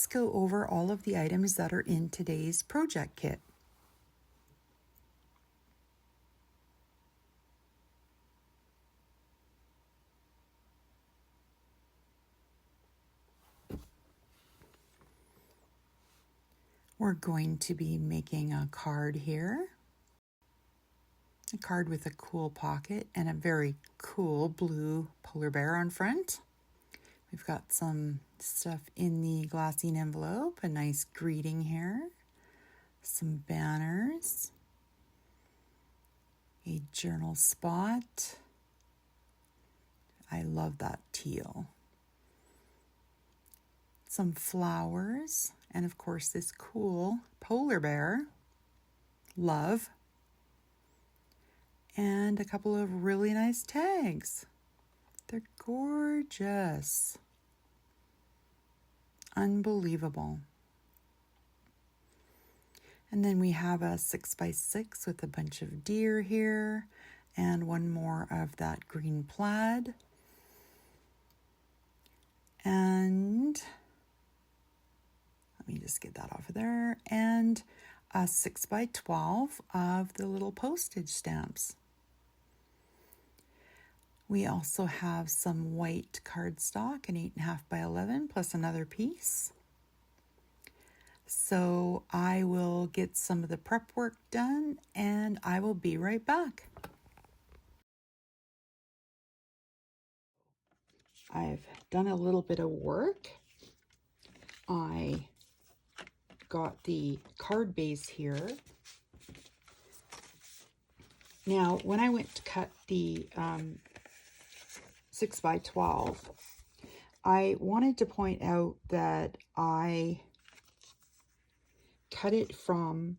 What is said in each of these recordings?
go over all of the items that are in today's project kit. We're going to be making a card here. A card with a cool pocket and a very cool blue polar bear on front. We've got some stuff in the glassine envelope, a nice greeting here, some banners, a journal spot. I love that teal. Some flowers, and of course this cool polar bear, love, and a couple of really nice tags. They're gorgeous. Unbelievable. And then we have a 6x6 with a bunch of deer here and one more of that green plaid. And let me just get that off of there. And a 6x12 of the little postage stamps. We also have some white cardstock, an 8.5 by 11, plus another piece. So I will get some of the prep work done and I will be right back. I've done a little bit of work. I got the card base here. Now, when I went to cut the 6x12, I wanted to point out that I cut it from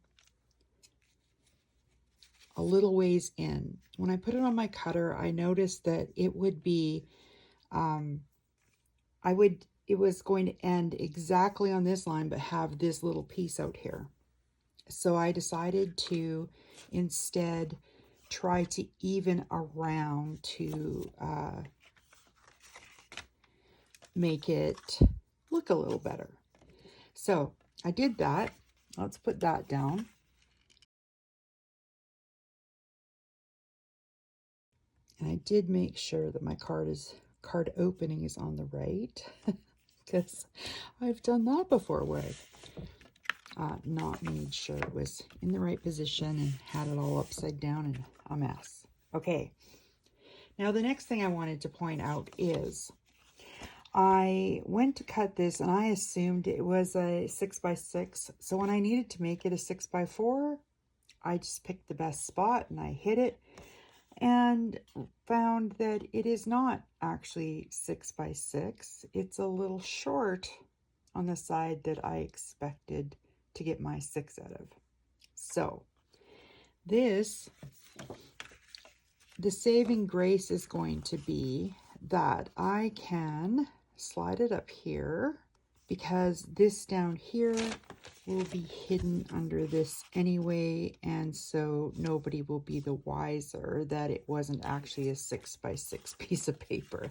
a little ways in. When I put it on my cutter, I noticed that it would be, it was going to end exactly on this line, but have this little piece out here. So I decided to instead try to even around to make it look a little better. So I did that. Let's put that down. And I did make sure that my card opening is on the right, because I've done that before where I've not made sure it was in the right position and had it all upside down and a mess. Okay, now the next thing I wanted to point out is I went to cut this and I assumed it was a 6x6. So when I needed to make it a 6x4, I just picked the best spot and I hit it and found that it is not actually 6x6. It's a little short on the side that I expected to get my 6 out of. So this, the saving grace is going to be that I can slide it up here, because this down here will be hidden under this anyway, and so nobody will be the wiser that it wasn't actually a 6x6 piece of paper.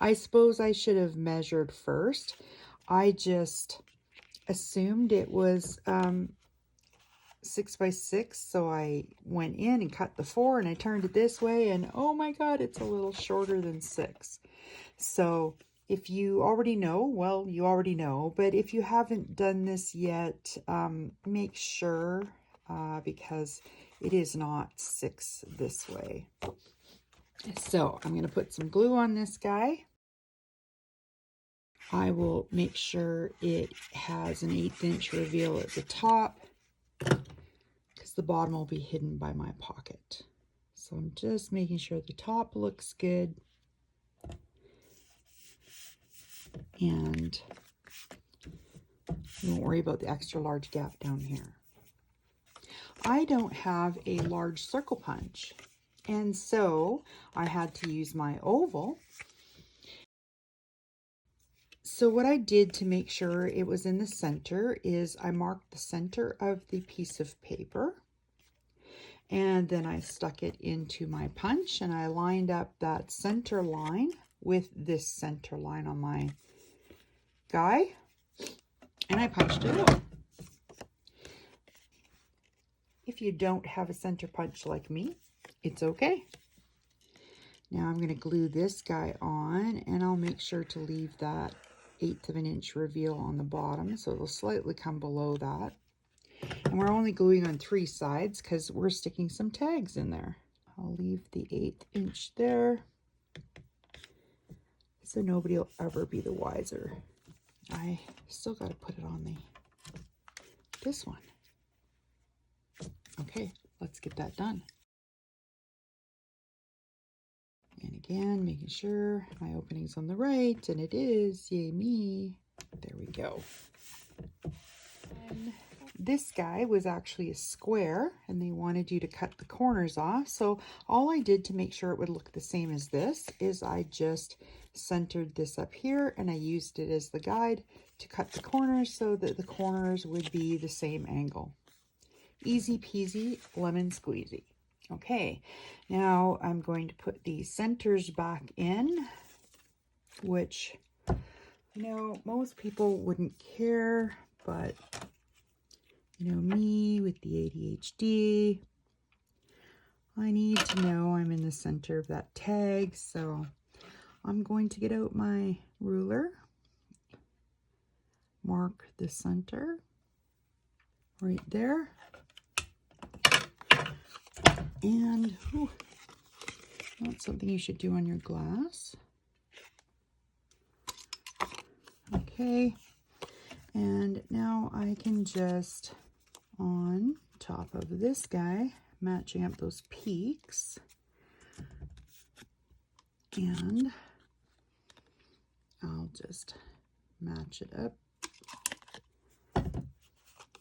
I suppose I should have measured first. I just assumed it was 6x6, so I went in and cut the 4 and I turned it this way, and oh my god, it's a little shorter than 6. So if you already know, well, you already know, but if you haven't done this yet, make sure, because it is not 6 this way. So I'm going to put some glue on this guy. I will make sure it has an 1/8 inch reveal at the top, because the bottom will be hidden by my pocket. So I'm just making sure the top looks good. And don't worry about the extra large gap down here. I don't have a large circle punch, and so I had to use my oval. So what I did to make sure it was in the center is I marked the center of the piece of paper, and then I stuck it into my punch and I lined up that center line with this center line on my guy. and I punched it out. If you don't have a center punch like me, it's okay. Now I'm going to glue this guy on, and I'll make sure to leave that 1/8 of an inch reveal on the bottom, so it'll slightly come below that. And we're only gluing on 3 sides because we're sticking some tags in there. I'll leave the 1/8 inch there, so nobody will ever be the wiser. I still got to put it on this one. Okay, let's get that done. And again, making sure my opening's on the right, and it is, yay me. There we go. And this guy was actually a square, and they wanted you to cut the corners off. So all I did to make sure it would look the same as this is I just centered this up here, and I used it as the guide to cut the corners so that the corners would be the same angle. Easy peasy, lemon squeezy. Okay, now I'm going to put the centers back in, which, you know, most people wouldn't care, but, you know, me with the ADHD, I need to know I'm in the center of that tag, so I'm going to get out my ruler, mark the center right there, and that's something you should do on your glass. Okay, and now I can just, on top of this guy, matching up those peaks, and I'll just match it up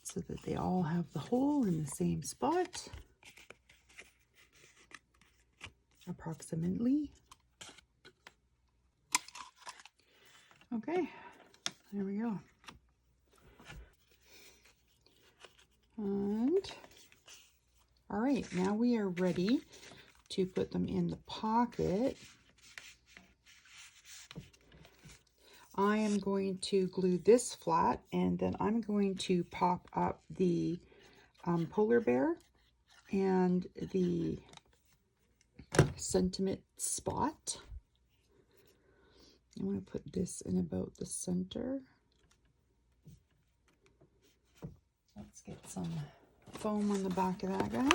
so that they all have the hole in the same spot, approximately. Okay, there we go. And all right, now we are ready to put them in the pocket. I am going to glue this flat, and then I'm going to pop up the polar bear and the sentiment spot. I want to put this in about the center. Let's get some foam on the back of that guy.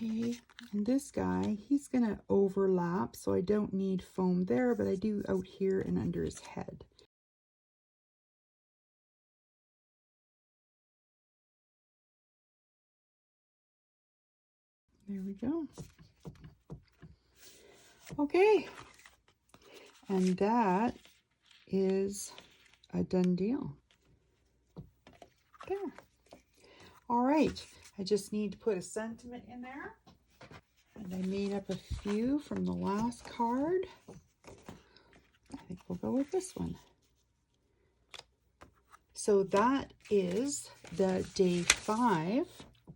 Okay, and this guy, he's gonna overlap, so I don't need foam there, but I do out here and under his head. There we go. Okay, and that is a done deal. There. All right, I just need to put a sentiment in there. And I made up a few from the last card. I think we'll go with this one. So that is the day 5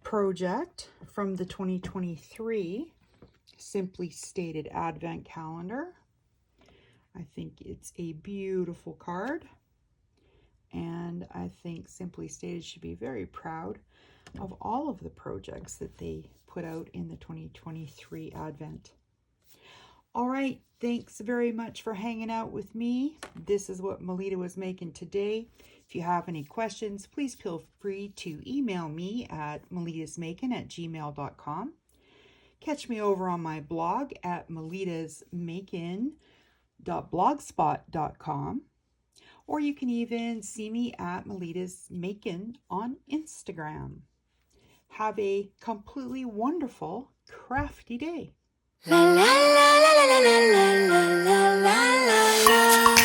project from the 2023 Simply Stated Advent Calendar. I think it's a beautiful card, and I think Simply Stated should be very proud of all of the projects that they put out in the 2023 Advent. All right, thanks very much for hanging out with me. This is what Melita was making today. If you have any questions, please feel free to email me at melittasmakin@gmail.com. Catch me over on my blog at melittasmakin.blogspot.com. Or you can even see me at melittasmakin on Instagram. Have a completely wonderful, crafty day. La la la la la la la la la la la.